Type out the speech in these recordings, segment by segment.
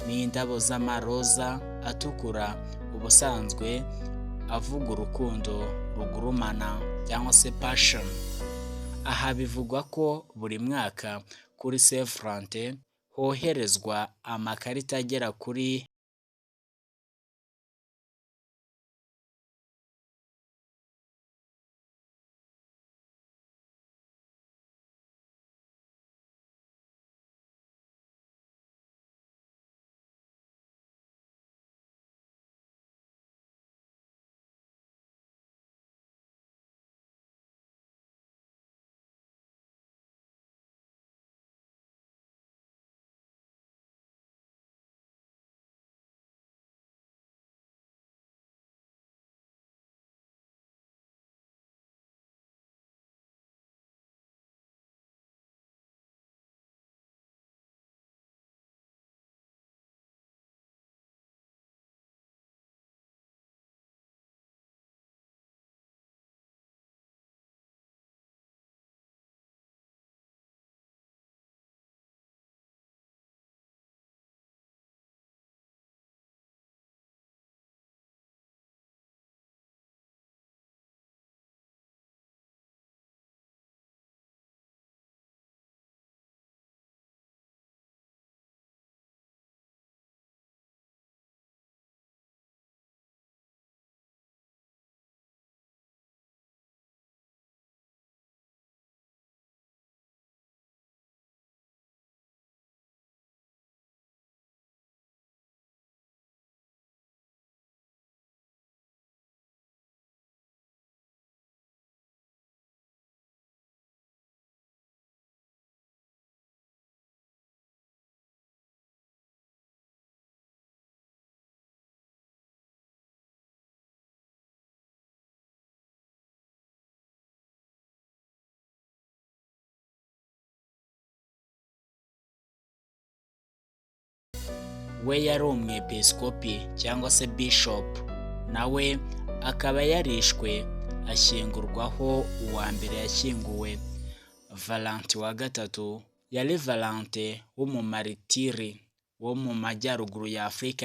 n'indabo z'amaroza atukura, ubusanzwe avuga urukundo rugurumana cyangwa se passion. Aha bivugwa ko buri mwaka kuri Saint Valentin hoherezwa amakarita agera kuri we yari umwepiskopi cyangwa se bishop, nawe akaba yarishwe ashyingurwaho uwa mbere yashyinguwe. Valentin wa gatatu yari Valentin w'umumaritiri wo mu majyaruguru ya Afurika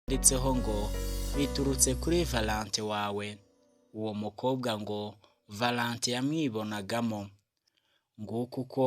yanditseho ngo biturutse kuri Valentin wawe. Uwo mukobwa ngo Valentin yamwibonagamo. Nguko uko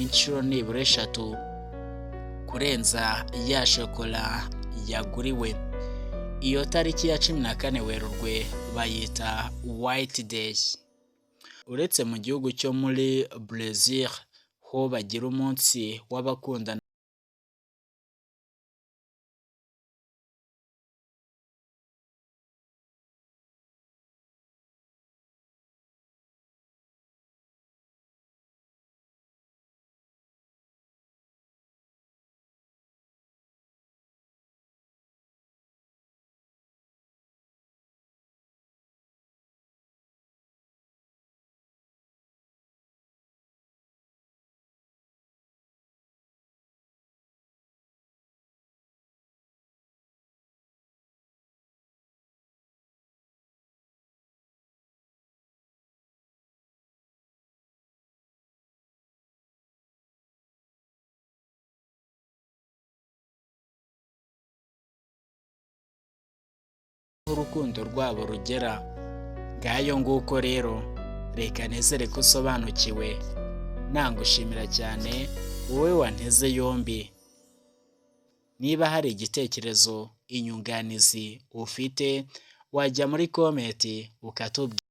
inshuro nibura 3 kurenza ya shokora yaguriwe. Iyo tariki ya 14 Werurwe bayita White Day. Uretse mu gihugu cyo muri Brazil ho bagira umunsi w'abakundana urukundo rwabo rugera. Ngayo nguko rero, reka nezere ko usobanukiwe. Nangushimira cyane wowe wanteze yombi. Niba hari igitekerezo, inyunganizi ufite, wajya muri comment ukatubwira.